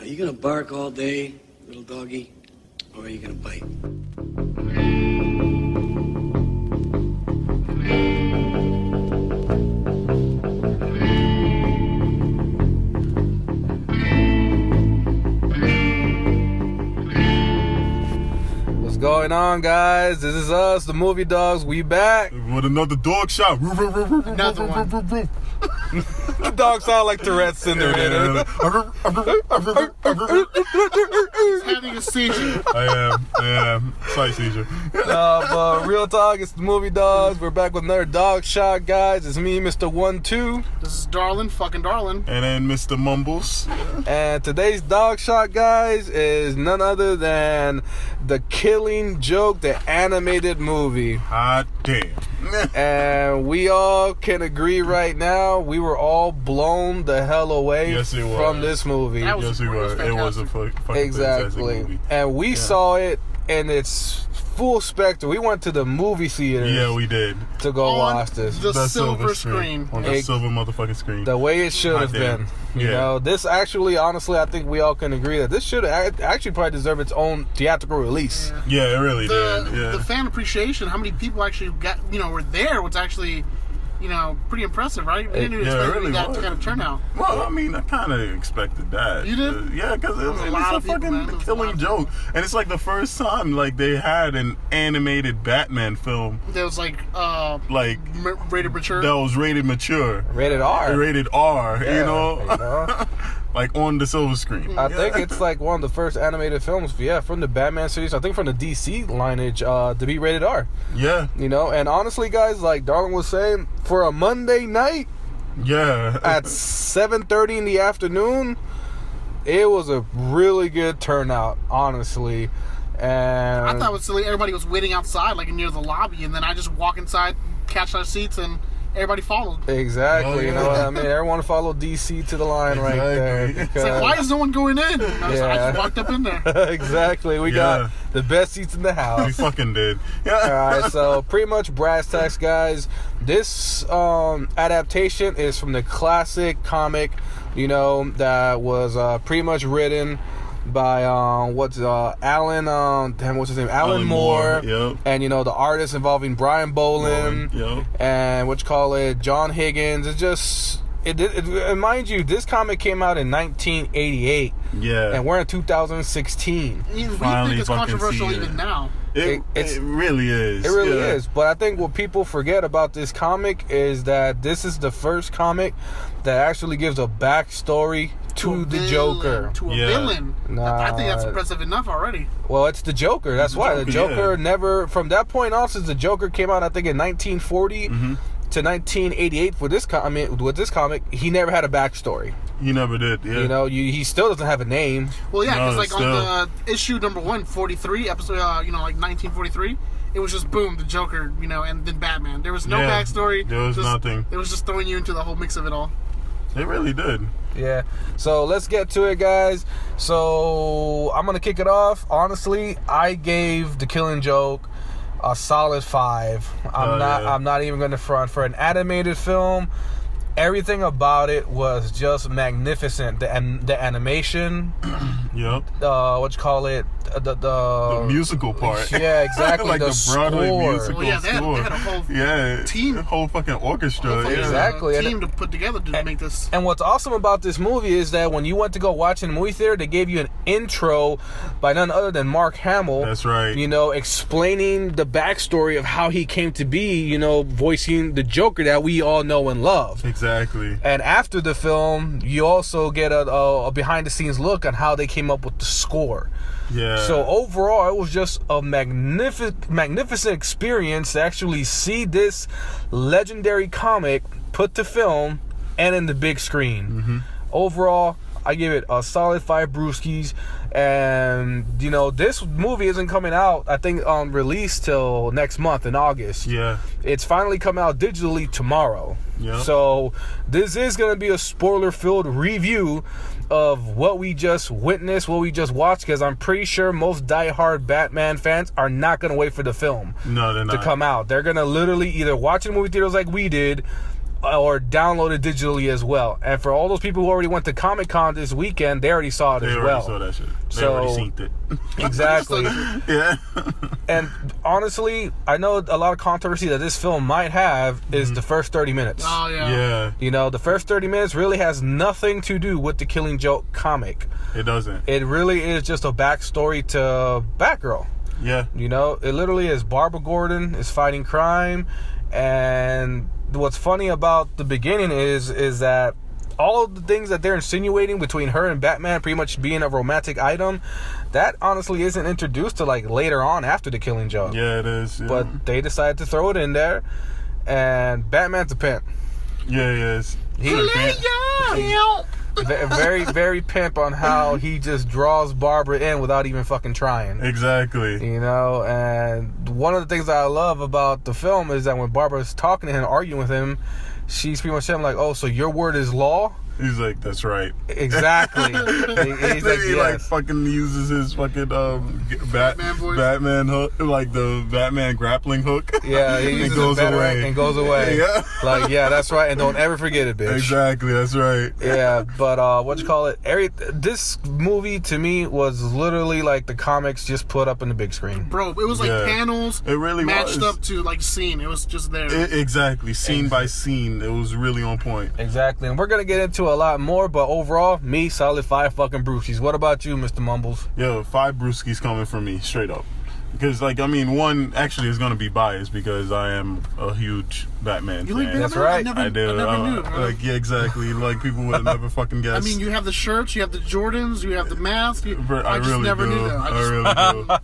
Are you gonna bark all day, little doggy? Or are you gonna bite? What's going on, guys? This is us, the Moviedogs. We back with another Dogshot. Another one. The dog sound like Tourette's syndrome. He's having a seizure. I am. Slight seizure. But real talk, it's the Moviedogs. We're back with another Dogshot, guys. It's me, Mr. 1-2. This is Darlin, fucking Darlin. And then Mr. Mumbles. And today's Dogshot, guys, is none other than The Killing Joke, the animated movie. Hot damn. And we all can agree right now, we were all blown the hell away from this movie. Yes, we were. It was a fucking fantastic movie. And we saw it in its full spectrum. We went to the movie theater. Yeah, we did. To go watch this. The silver screen. On the silver motherfucking screen. The way it should have been. You know, this actually, honestly, I think we all can agree that this should actually probably deserve its own theatrical release. Yeah, it really did. Yeah. The fan appreciation, how many people actually got, were there, was actually, pretty impressive, right? We didn't even expect that kind of turnout. Well, I mean, I kind of expected that. You did? Yeah, because it was a fucking Killing Joke. And it's like the first time, they had an animated Batman film. That was rated mature. That was rated mature. Rated R. Rated R, you know? Like on the silver screen. I think it's like one of the first animated films, from the Batman series. I think from the DC lineage to be rated R. Yeah. And honestly, guys, like Darwin was saying, for a Monday night, at 7:30 in the afternoon, it was a really good turnout, honestly. And I thought it was silly. Everybody was waiting outside, near the lobby, and then I just walk inside, catch our seats, and everybody followed. Exactly. You know what I mean? Everyone followed DC to the line right there. It's like, why is no one going in? I just walked up in there. Exactly. We got the best seats in the house. We fucking did. Alright, so pretty much brass tacks, guys. This adaptation is from the classic comic, that was pretty much written by Alan what's his name? Alan Moore. Yep. And the artists involving Brian Boland. Yep. And John Higgins. It's just and mind you, this comic came out in 1988. Yeah. And we're in 2016. We think it's controversial even now. It really is. It really is. But I think what people forget about this comic is that this is the first comic that actually gives a backstory to the Joker. To a villain. I think that's impressive enough already. Well, it's the Joker. That's why. The Joker never, from that point on, since the Joker came out, I think in 1940 to 1988 with this comic, he never had a backstory. He never did, yeah. He still doesn't have a name. Well, yeah, because on the issue number 143, episode, 1943, it was just boom, the Joker, and then Batman. There was no backstory. There was nothing. It was just throwing you into the whole mix of it all. It really did. Yeah. So let's get to it, guys. So I'm gonna kick it off. Honestly, I gave The Killing Joke a solid 5. I'm not even gonna front for an animated film. Everything about it was just magnificent. The animation, the musical part. Yeah, exactly. Like the Broadway score. musical they score. had a whole team, a whole fucking orchestra. Exactly. Team to put together to make this. And what's awesome about this movie is that when you went to go watch it in the movie theater, they gave you an intro by none other than Mark Hamill. That's right. Explaining the backstory of how he came to be, voicing the Joker that we all know and love. Exactly. And after the film, you also get a behind-the-scenes look on how they came up with the score. Yeah. So overall, it was just a magnificent experience to actually see this legendary comic put to film and in the big screen. Overall, I give it a solid 5 brewskis. And this movie isn't coming out, I think, on release till next month in August. Yeah. It's finally coming out digitally tomorrow. Yeah. So this is going to be a spoiler-filled review of what we just witnessed, what we just watched, because I'm pretty sure most diehard Batman fans are not going to wait for the film to come out. They're going to literally either watch it in movie theaters like we did, or download it digitally as well. And for all those people who already went to Comic-Con this weekend, they already saw it as well. They already saw that shit. They already seen it. Exactly. Yeah. And honestly, I know a lot of controversy that this film might have is the first 30 minutes. Oh, yeah. Yeah. You know, the first 30 minutes really has nothing to do with the Killing Joke comic. It doesn't. It really is just a backstory to Batgirl. Yeah. You know, it literally is Barbara Gordon is fighting crime. And what's funny about the beginning is that all of the things that they're insinuating between her and Batman pretty much being a romantic item, that honestly isn't introduced to like later on after the Killing Joke. Yeah, it is. Yeah. But they decided to throw it in there, and Batman's a pimp. Yeah, he is. Very, very pimp on how he just draws Barbara in without even fucking trying. Exactly. You know, and one of the things that I love about the film is that when Barbara's talking to him, arguing with him, she's pretty much saying like, "Oh, so your word is law?" He's like, "That's right." Exactly. He's like, he yes. like fucking uses his fucking Batman voice. Batman hook, like the Batman grappling hook. Yeah, he uses and goes it away. and goes away. Yeah. Like, yeah, that's right, and don't ever forget it, bitch. Exactly, that's right. Yeah, but what you call it? This movie to me was literally like the comics just put up in the big screen. Bro, it was like panels it really matched was. up to like scene. It was just there. Exactly, scene by scene. It was really on point. Exactly, and we're gonna get into a lot more, but overall, me, solid 5 fucking brewskis. What about you, Mr. Mumbles? Yo, 5 brewskis coming from me, straight up. Because, like, I mean, one actually is going to be biased because I am a huge Batman You fan. like Batman? That's right. I do. I never knew. Like, yeah, exactly. Like, people would have never fucking guessed. I mean, you have the shirts, you have the Jordans, you have the mask. I just really never do. knew that. I really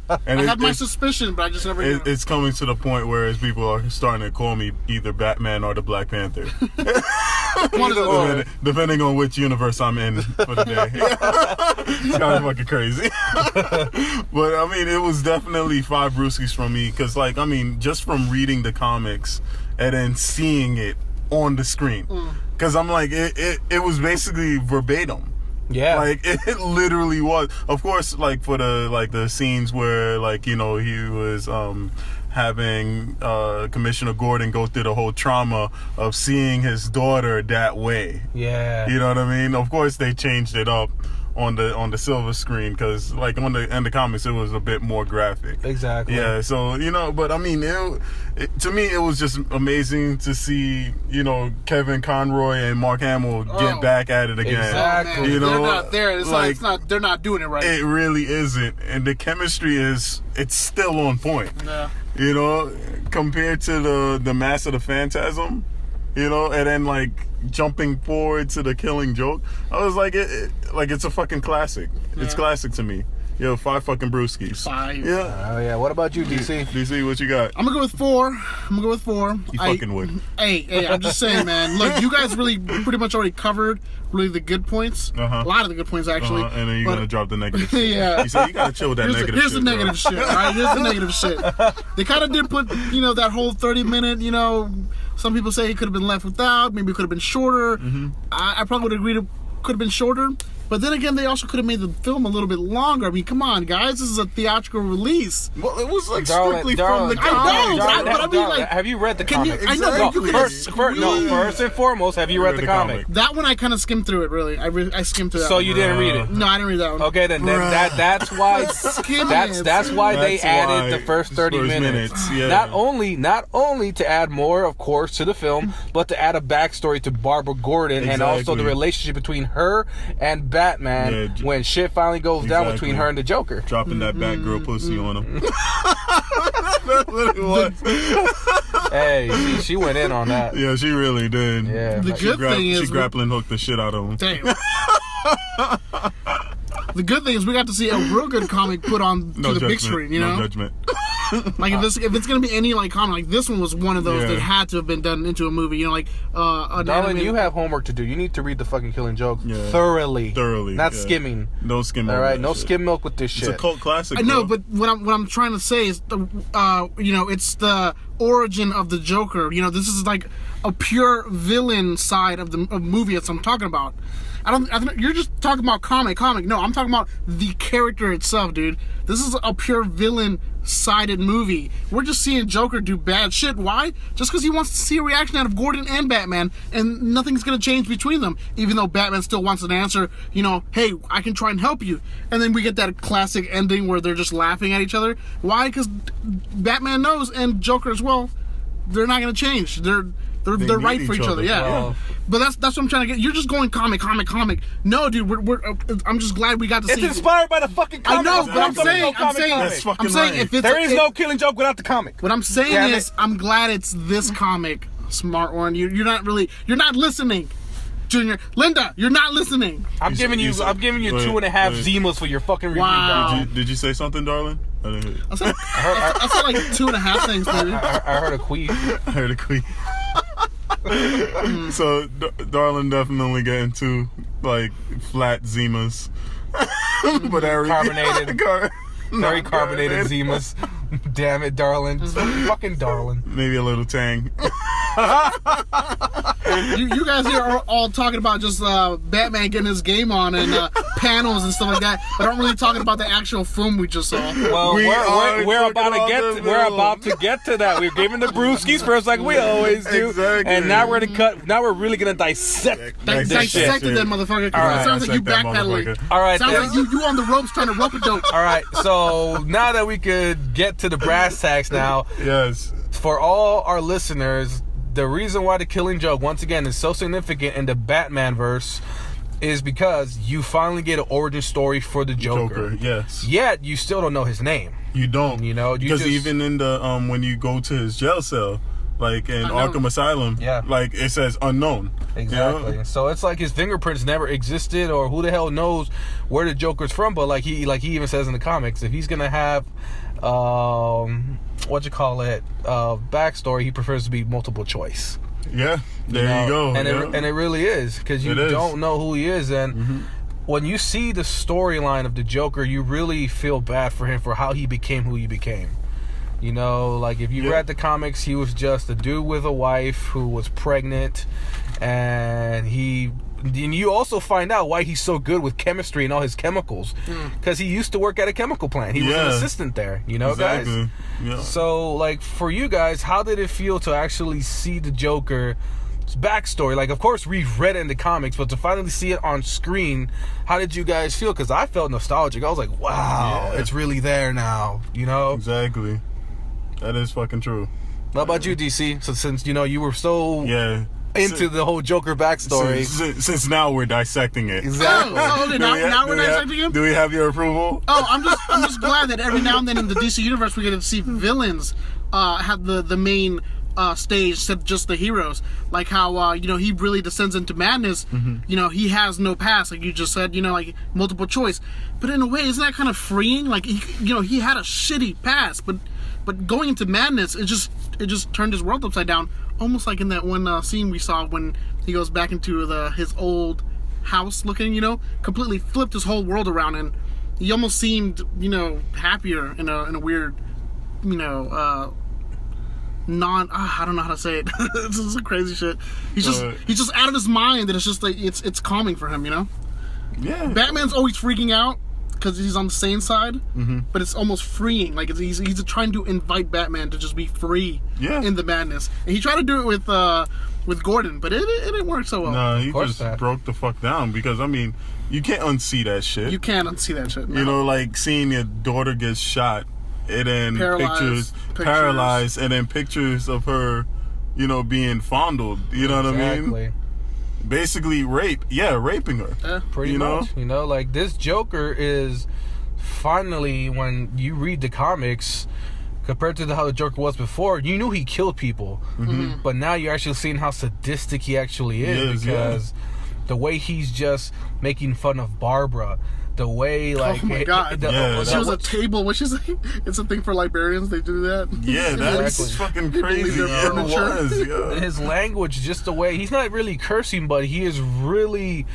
do. And I had my suspicion, but I just never knew. It's coming to the point where as people are starting to call me either Batman or the Black Panther. One of the Depending on which universe I'm in for the day. It's kind of fucking crazy. But, I mean, it was definitely 5 brewskis from me because, like, I mean, just from reading the comics and then seeing it on the screen. Because I'm like, it was basically verbatim. Yeah. Like, it literally was. Of course, like, for the scenes where, like, you know, he was having Commissioner Gordon go through the whole trauma of seeing his daughter that way. Yeah. You know what I mean? Of course, they changed it up on the silver screen because, like, in the comics, it was a bit more graphic. Exactly. Yeah, so, you know, but I mean, to me, it was just amazing to see, you know, Kevin Conroy and Mark Hamill get back at it again. Exactly. You know, they're not there. It's not. They're not doing it right. It really isn't, and the chemistry it's still on point. Yeah. You know, compared to the Mask of the Phantasm, you know, and then like jumping forward to the Killing Joke, I was like, it's a fucking classic. Yeah. It's classic to me. Yo, 5 fucking brewskis. 5. Yeah. Oh yeah. What about you, DC? DC, what you got? I'm gonna go with 4. You fucking would. Hey, I'm just saying, man. Look, you guys really pretty much already covered really the good points. A lot of the good points, actually. And then you're gonna drop the negative shit. Yeah. You said you gotta chill with that negative shit. Here's the negative shit, all right? Here's the negative shit. They kind of did put, you know, that whole 30-minute, you know, some people say it could have been left without, maybe it could have been shorter. I probably would agree it could have been shorter. But then again, they also could have made the film a little bit longer. I mean, come on, guys. This is a theatrical release. Well, it was like strictly from the I know, comics. but I mean, like, have you read the comic? I know. First and foremost, have you read the comic? That one I kind of skimmed through it. Really, I skimmed through that. So one. you didn't read it? No, I didn't read that one. Okay, then that's why that's why they added the first 30 minutes. Yeah. Not only to add more, of course, to the film, but to add a backstory to Barbara Gordon and also the relationship between her and Batman when shit finally goes down between her and the Joker. Dropping that Batgirl pussy on him. That's what it was. Hey, she went in on that. Yeah, she really did. Yeah. The good thing is she grappling hooked the shit out of him. Damn. The good thing is we got to see a real good comic put on to the big screen, you know? No judgment. Like if it's gonna be any like comic, like this one was one of those that had to have been done into a movie, you know, like Darling, you have homework to do. You need to read the fucking Killing Joke thoroughly, not skimming. No skim. All right, no skim milk with this shit. It's a cult classic. I know, but what I'm trying to say is, you know, it's the origin of the Joker. You know, this is like a pure villain side of the movie that I'm talking about. You're just talking about comic. No, I'm talking about the character itself, dude. This is a pure villain one-sided movie. We're just seeing Joker do bad shit. Why? Just because he wants to see a reaction out of Gordon and Batman, and nothing's going to change between them, even though Batman still wants an answer, you know, hey, I can try and help you. And then we get that classic ending where they're just laughing at each other. Why? Because Batman knows, and Joker as well, they're not going to change. They're right for each other. Yeah. Wow. But that's what I'm trying to get. You're just going comic. No, dude, we're I'm just glad we got to see. It's inspired by the fucking I comic. know, but I'm saying, That's fucking I'm saying right. if it's There is no Killing Joke without the comic. What I'm saying Damn is, it. I'm glad it's this comic, Smart One. You're not listening, Junior. Linda, you're not listening. I'm giving you Go ahead. 2.5 Zimas for your fucking review. Wow. Bro. Did you say something, darling? I didn't hear you. I said like 2.5 things, maybe. I heard a queef. I heard a queen. So, darling definitely getting two, like, flat Zimas. But Carbonated. Very carbonated Zimas. Damn it, darling. Fucking darling. Maybe a little tang. You guys here are all talking about just Batman getting his game on and panels and stuff like that, but aren't really talking about the actual film we just saw. Well, we're about to get to that. We're giving the brewskis first, like we always do, Exactly. and now we're gonna cut. Now we're really gonna dissect this shit. Dissected that motherfucker. All right. It sounds like you Dissect that backpedaling. motherfucker. All right, Sounds then. like you on the ropes trying to rope a dope. All right. So now that we could get to the brass tacks, now Yes. for all our listeners, the reason why the Killing Joke once again is so significant in the Batman verse is because you finally get an origin story for the Joker. Yes. Yet you still don't know his name. You don't. You know, you because just- even in the when you go to his jail cell, like in Unknown. Arkham Asylum, Yeah. like it says unknown. Exactly. You know? So it's like his fingerprints never existed, or who the hell knows where the Joker's from. But like he even says in the comics, if he's gonna have backstory, he prefers to be multiple choice. Yeah. There you go. And yeah. it really is, because you It is. don't know who he is, and when you see the storyline of the Joker, you really feel bad for him for how he became who he became. You know, like if you Yeah. read the comics, he was just a dude with a wife who was pregnant, and you also find out why he's so good with chemistry and all his chemicals, because he used to work at a chemical plant. He was an Yeah. assistant there, you know, Exactly. guys. Yeah. So, like, for you guys, how did it feel to actually see the Joker's backstory? Like, of course, we've read it in the comics, but to finally see it on screen, how did you guys feel? Because I felt nostalgic. I was like, wow, Yeah. it's really there now, you know? Exactly. That is fucking true. How about you, DC? So, since, you know, you were so Yeah. into the whole Joker backstory. Since now we're dissecting it. Exactly. Okay, now we're dissecting him? Do we have your approval? Oh, I'm just glad that every now and then in the DC universe we get to see villains have the main stage instead of just the heroes. Like how you know, he really descends into madness. You know, he has no past, like you just said. You know, like multiple choice. But in a way, isn't that kind of freeing? Like he had a shitty past, but going into madness, it just turned his world upside down. Almost like in that one scene we saw when he goes back into his old house looking, you know, completely flipped his whole world around, and he almost seemed, you know, happier in a weird, you know, I don't know how to say it. This is some crazy shit. He's just out of his mind, and it's just like it's calming for him, you know. Yeah. Batman's always freaking out because he's on the sane side, but it's almost freeing. Like he's trying to invite Batman to just be free in the madness, and he tried to do it with Gordon, but it didn't work so well. No, he course just not. broke the fuck down, because I mean, you can't unsee that shit. You can't unsee that shit. No. You know, like seeing your daughter get shot, and then Paralyzed. paralyzed, and then pictures of her, you know, being fondled. You know what I mean? Basically, raping her. Pretty you know? much. You know, like this Joker is finally, when you read the comics, compared to how the Joker was before, you knew he killed people, but now you're actually seeing how sadistic he actually is, because the way he's just making fun of Barbara, the way like oh my god, Yeah, she was a table. Which is it's a thing for librarians. They do that. Yeah, that's Exactly. fucking People leave crazy. their Yeah, it furniture. was. Yeah. his language, just the way he's not really cursing, but he is really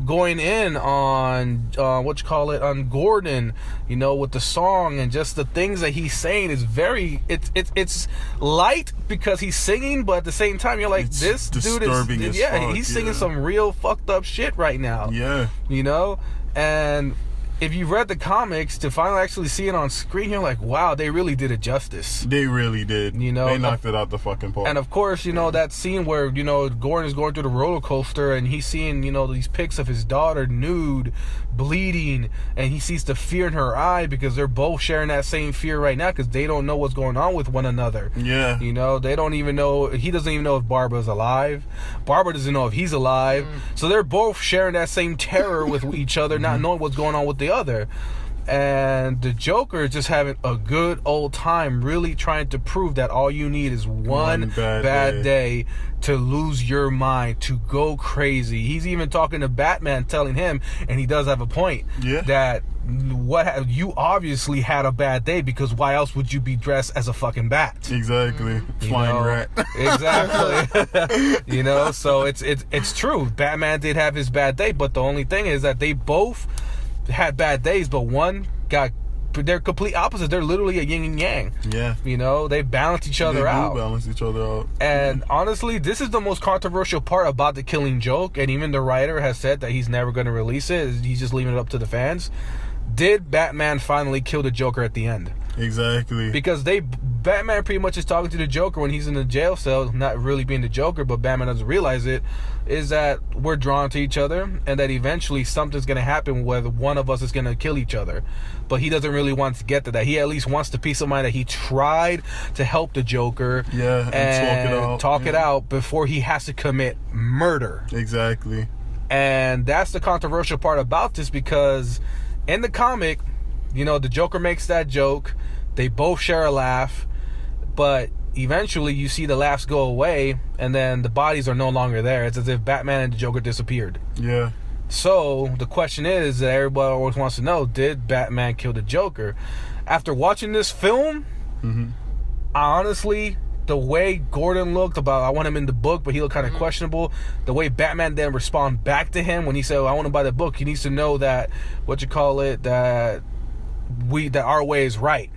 going in on on Gordon, you know, with the song, and just the things that he's saying is very it's light because he's singing, but at the same time you're like, It's this dude disturbing is as fuck, he's singing yeah. some real fucked up shit right now. Yeah. You know, and if you've read the comics, to finally actually see it on screen, you're like, wow, they really did it justice. They really did. You know, they knocked it out the fucking park. And of course, you know, that scene where, you know, Gordon is going through the roller coaster and he's seeing, you know, these pics of his daughter nude, bleeding, and he sees the fear in her eye because they're both sharing that same fear right now because they don't know what's going on with one another. Yeah. You know, they don't even know, he doesn't even know if Barbara's alive. Barbara doesn't know if he's alive. So they're both sharing that same terror with each other, not knowing what's going on with the other. And the Joker is just having a good old time, really trying to prove that all you need is one bad day to lose your mind, to go crazy. He's even talking to Batman, telling him, and he does have a point, that you obviously had a bad day because why else would you be dressed as a fucking bat? Exactly. Flying rat. Exactly. You know, so it's true. Batman did have his bad day, but the only thing is that they both had bad days, but one got, they're complete opposites. They're literally a yin and yang. Yeah. You know, they balance each other out. They do balance each other out. And honestly, this is the most controversial part about the Killing Joke, and even the writer has said that he's never going to release it. He's just leaving it up to the fans. Did Batman finally kill the Joker at the end? Exactly. Because Batman pretty much is talking to the Joker when he's in the jail cell, not really being the Joker, but Batman doesn't realize it, is that we're drawn to each other and that eventually something's going to happen where one of us is going to kill each other. But he doesn't really want to get to that. He at least wants the peace of mind that he tried to help the Joker and talk it out before he has to commit murder. Exactly. And that's the controversial part about this, because in the comic, you know, the Joker makes that joke. They both share a laugh, but eventually you see the laughs go away, and then the bodies are no longer there. It's as if Batman and the Joker disappeared. Yeah. So the question is that everybody always wants to know: did Batman kill the Joker? After watching this film, honestly, the way Gordon looked, I want him in the book, but he looked kind of questionable. The way Batman then respond back to him when he said, I want to buy the book, he needs to know that, that our way is right.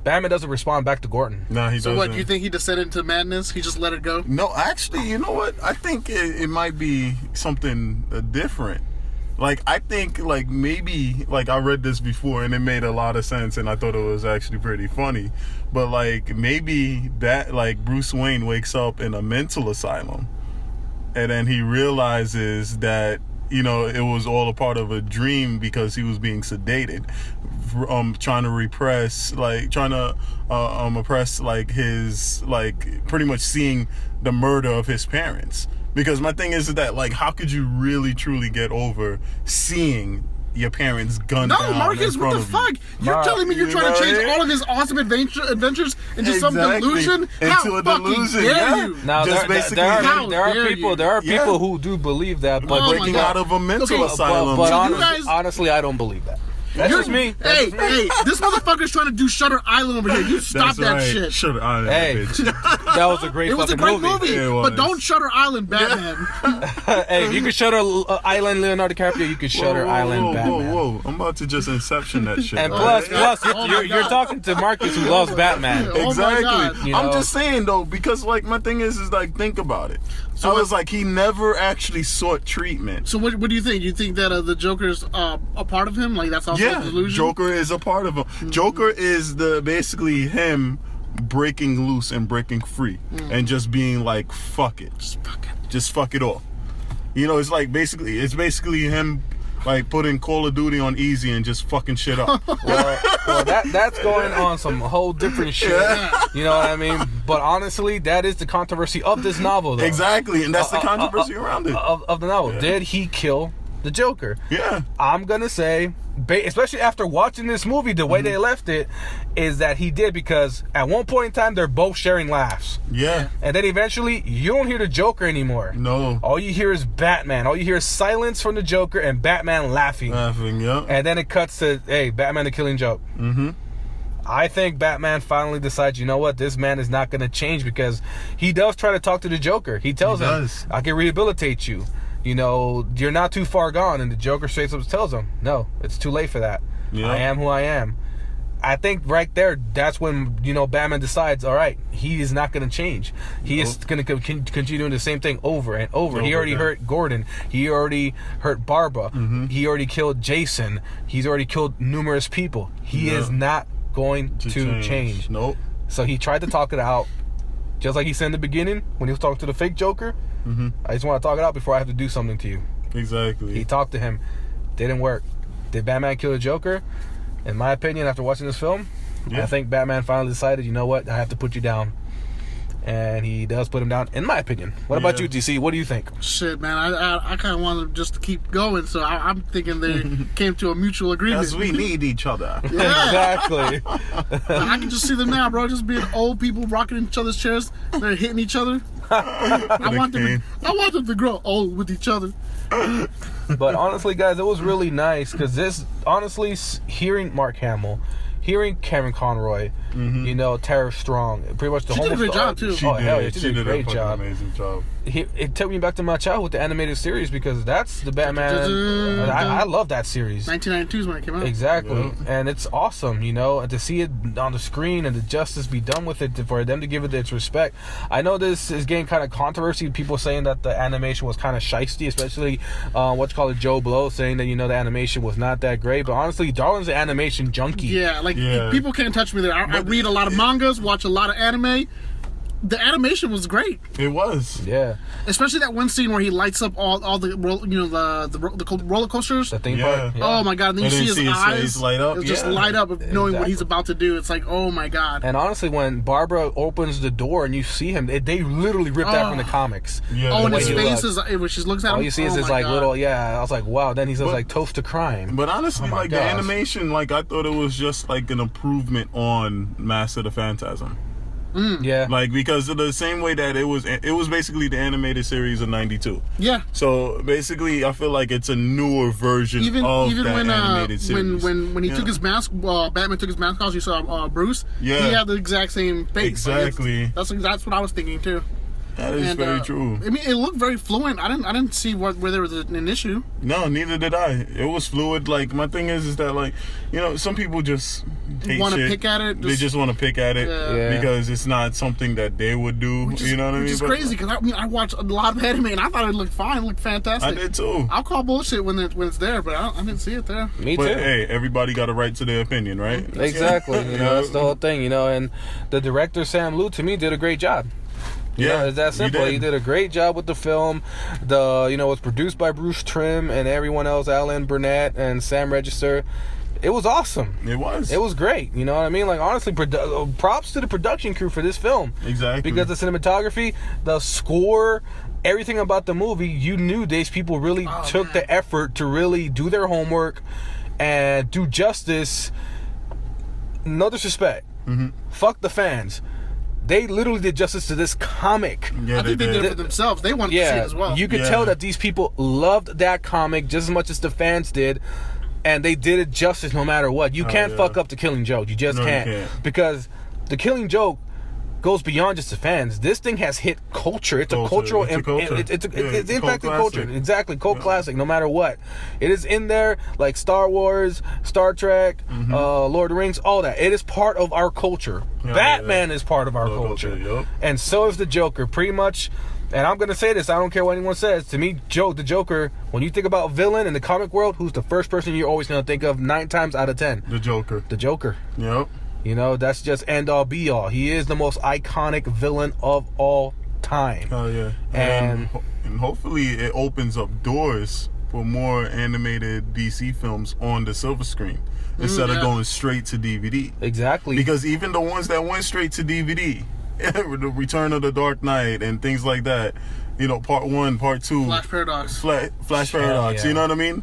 Batman doesn't respond back to Gordon. No, he doesn't. So what, do you think he descended into madness? He just let it go? No, actually, you know what? I think it might be something different. Like, I think, like, maybe, like, I read this before and it made a lot of sense and I thought it was actually pretty funny. But, like, maybe that, like, Bruce Wayne wakes up in a mental asylum and then he realizes that, you know, it was all a part of a dream because he was being sedated, trying to repress, like, oppress, like, his, like, pretty much seeing the murder of his parents. Because my thing is that, like, how could you really truly get over seeing your parents gunned down? No, Marcus, what the fuck? You're telling me you're trying to change all of his awesome adventures into some delusion? Into a delusion, you? Now, there are people who do believe that, but breaking out of a mental asylum. But honestly, I don't believe that. That's just me. Hey, this motherfucker's trying to do Shutter Island over here. You stop that shit. Shutter Island, bitch. That was a great fucking movie. It was a great movie, but don't Shutter Island Batman. Hey, if you could Shutter Island Leonardo DiCaprio, you could Shutter Island Batman. Whoa. I'm about to just Inception that shit. And plus, you're talking to Marcus, who loves Batman. Exactly. I'm just saying, though, because, like, my thing is like, think about it. So I was like, he never actually sought treatment. So what do you think? You think that the Joker's a part of him? Like, that's also a delusion? Joker is a part of him. Joker is basically him breaking loose and breaking free and just being like, fuck it. Just fuck it off. You know, it's basically him, like, putting Call of Duty on easy and just fucking shit up. well, that's going on some whole different shit. You know what I mean? But honestly, that is the controversy of this novel, though. Exactly, and that's the controversy around it. Of the novel. Yeah. Did he kill the Joker? Yeah. I'm going to say, especially after watching this movie, the way they left it is that he did, because at one point in time, they're both sharing laughs. Yeah. And then eventually, you don't hear the Joker anymore. No. All you hear is Batman. All you hear is silence from the Joker and Batman laughing. Yeah. And then it cuts to, hey, Batman the Killing Joke. I think Batman finally decides, you know what, this man is not going to change, because he does try to talk to the Joker. He tells him, I can rehabilitate you. You know, you're not too far gone. And the Joker straight up tells him, no, it's too late for that. I am who I am. I think right there, that's when, Batman decides, all right, he is not going to change. He is going to continue doing the same thing over and over. He already hurt Gordon. He already hurt Barbara. He already killed Jason. He's already killed numerous people. He is not going to change. Nope. So he tried to talk it out, just like he said in the beginning when he was talking to the fake Joker. I just want to talk it out before I have to do something to you. Exactly. He talked to him. Didn't work. Did Batman kill the Joker? In my opinion, after watching this film, I think Batman finally decided, you know what, I have to put you down. And he does put him down, in my opinion. What about you, DC? What do you think? Shit, man, I kind of want to just keep going, so I'm thinking they came to a mutual agreement. Because we need each other. Exactly. I can just see them now, bro, just being old people rocking in each other's chairs. They're hitting each other. I want them to grow old with each other. But honestly, guys, it was really nice because this, honestly, hearing Mark Hamill, hearing Kevin Conroy, Tara Strong, pretty much the whole. She did a great job too. Hell yeah, she did a great job. Amazing job. It took me back to my childhood, the animated series, because that's the Batman. I love that series. 1992 is when it came out. Exactly, and it's awesome, and to see it on the screen and the justice be done with it, for them to give it its respect. I know this is getting kind of controversy. People saying that the animation was kind of shisty, especially Joe Blow saying that the animation was not that great. But honestly, Darwin's an animation junkie. Yeah, people can't touch me there. I read a lot of mangas, watch a lot of anime. The animation was great. It was. Yeah. Especially that one scene where he lights up all the roller coasters. The theme park. Yeah. Oh my god! And then you see his eyes light up. Just light up, knowing what he's about to do. It's like, oh my god. And honestly, when Barbara opens the door and you see him, they literally ripped that from the comics. Yeah. Oh, and his face is when she looks at him. All you see is this little. Yeah, I was like, wow. Then he says toast to crime. But honestly, the animation, I thought it was just an improvement on Master the Phantasm. Yeah, because of the same way that it was basically the animated series of '92. Yeah. So basically, I feel like it's a newer version of that animated series. When he took his mask, Batman took his mask off. You saw Bruce. Yeah. He had the exact same face. Exactly. That's what I was thinking too. That is very true. I mean, it looked very fluent. I didn't see where there was an issue. No, neither did I. It was fluid. My thing is that some people just want to pick at it. They just want to pick at it because it's not something that they would do. You know what I mean? Which is crazy because I watched a lot of anime and I thought it looked fine, looked fantastic. I did too. I'll call bullshit when it's there, but I didn't see it there. Me too. But hey, everybody got a right to their opinion, right? Exactly. That's the whole thing. And the director Sam Liu, to me, did a great job. It's that simple. He did a great job with the film. It was produced by Bruce Trim and everyone else, Alan Burnett and Sam Register. It was awesome. It was. It was great. You know what I mean? Honestly, props to the production crew for this film. Exactly. Because the cinematography, the score, everything about the movie, you knew these people really took the effort to really do their homework and do justice. No disrespect. Fuck the fans. They literally did justice to this comic. Yeah, I think they did it for themselves. They wanted to see it as well. You could tell that these people loved that comic just as much as the fans did, and they did it justice no matter what. You can't fuck up The Killing Joke. You just can't. You can't. Because The Killing Joke goes beyond just the fans. This thing has hit culture. It's a cultural. It's impacted culture. Exactly, cult classic. No matter what, it is in there. Like Star Wars, Star Trek, Lord of the Rings, all that. It is part of our culture. Batman is part of our culture, and so is the Joker. Pretty much. And I'm gonna say this. I don't care what anyone says. To me, the Joker. When you think about villain in the comic world, who's the first person you're always gonna think of 9 times out of 10? The Joker. The Joker. Yep. That's just end all be all. He is the most iconic villain of all time. Oh yeah. And hopefully it opens up doors for more animated DC films on the silver screen instead of going straight to DVD. Exactly. Because even the ones that went straight to DVD, the Return of the Dark Knight and things like that, part 1, part 2, Flash Paradox, Flash Paradox. You know what I mean?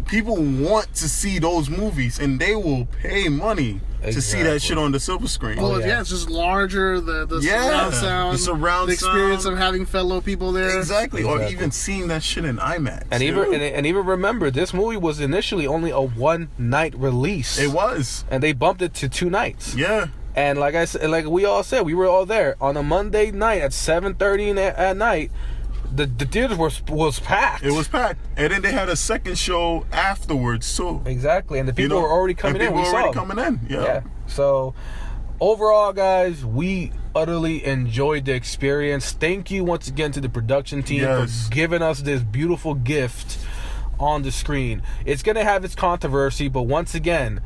People want to see those movies and they will pay money to see that shit on the silver screen. Well, it's just larger, the surround sound, the experience of having fellow people there. Exactly. Or even seeing that shit in IMAX. And even remember, this movie was initially only a 1-night release. It was. And they bumped it to 2 nights. Yeah. And like we all said, we were all there on a Monday night at 7:30 at night. the theater was packed. It was packed, and then they had a second show afterwards too. Exactly, and the people were already coming in. We saw them. Coming in. Yeah. So overall, guys, we utterly enjoyed the experience. Thank you once again to the production team for giving us this beautiful gift on the screen. It's gonna have its controversy, but once again,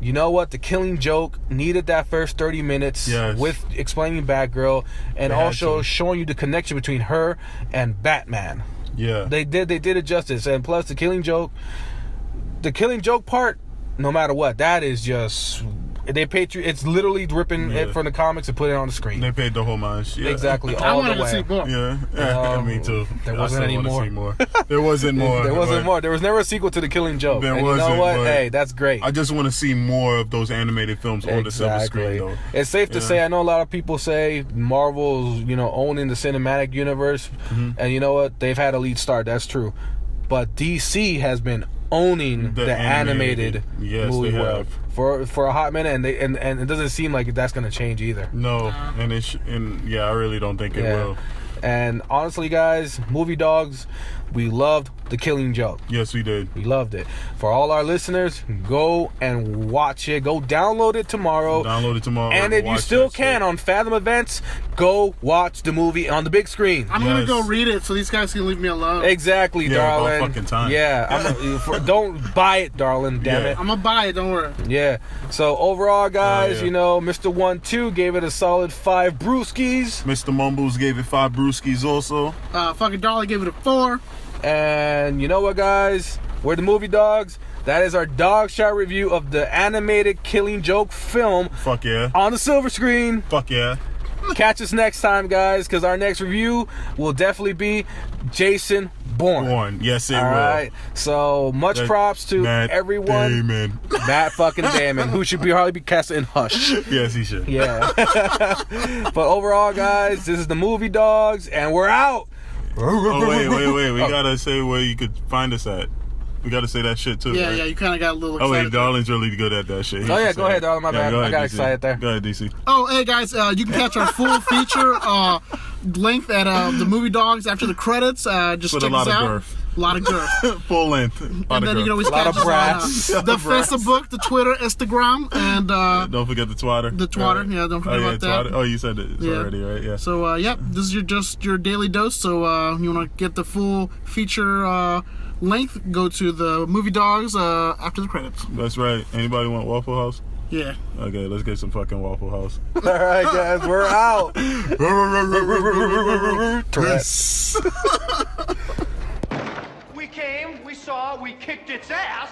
you know what? The Killing Joke needed that first 30 minutes with explaining Batgirl and also showing you the connection between her and Batman. Yeah, they did it justice. And plus, the Killing Joke part, no matter what, that is just. They paid you. It's literally ripping it from the comics and put it on the screen. They paid the homage. Yeah. Exactly. I wanted to see more. Yeah, me too. There wasn't any more. There wasn't more. There wasn't more. There was never a sequel to The Killing Joke. There and wasn't. You know what? Hey, that's great. I just want to see more of those animated films on the silver screen, though. It's safe to say. I know a lot of people say Marvel's, owning the cinematic universe, and you know what? They've had a lead start. That's true, but DC has been owning the animated movie world for a hot minute, and it doesn't seem like that's going to change either. No, and I really don't think it will. And honestly, guys, Moviedogs, we loved The Killing Joke. Yes, we did. We loved it. For all our listeners, go and watch it. Go download it tomorrow. And if you still can, on Fathom Events, go watch the movie on the big screen. I'm going to go read it so these guys can leave me alone. Exactly, darling. All fucking time. Yeah. Don't buy it, darling. Damn it. I'm going to buy it. Don't worry. Yeah. So overall, guys, Mr. 1-2 gave it a solid 5 brewskis. Mr. Mumbles gave it 5 brewskis also. Fucking Darling gave it a 4. And you know what, guys? We're the Movie Dogs. That is our Dogshot review of the animated Killing Joke film. Fuck yeah. On the silver screen. Fuck yeah. Catch us next time, guys, because our next review will definitely be Jason Bourne. Yes, it will. All right. So much props to everyone. Damon. Matt fucking Damon, who should hardly be casted in Hush. Yes, he should. Yeah. But overall, guys, this is the Movie Dogs, and we're out. Oh, wait. We gotta say where you could find us at. We gotta say that shit too. Yeah, you kind of got a little excited. Oh, wait, Darling's really good at that shit. Go ahead, Darling. My bad. I got excited there. Go ahead, DC. Oh, hey, guys, you can catch our full feature length at the Movie Dogs after the credits. Just check us out. A lot of girth. Full length. And then you can always catch us on the Facebook, the Twitter, Instagram, and don't forget the Twitter. The Twitter, don't forget about that. Twitter. Oh, you said it already, right? Yeah. So, this is just your daily dose. So, you want to get the full feature length, go to the Movie Dogs after the credits. That's right. Anybody want Waffle House? Yeah. Okay, let's get some fucking Waffle House. All right, guys, we're out. We came, we saw, we kicked its ass.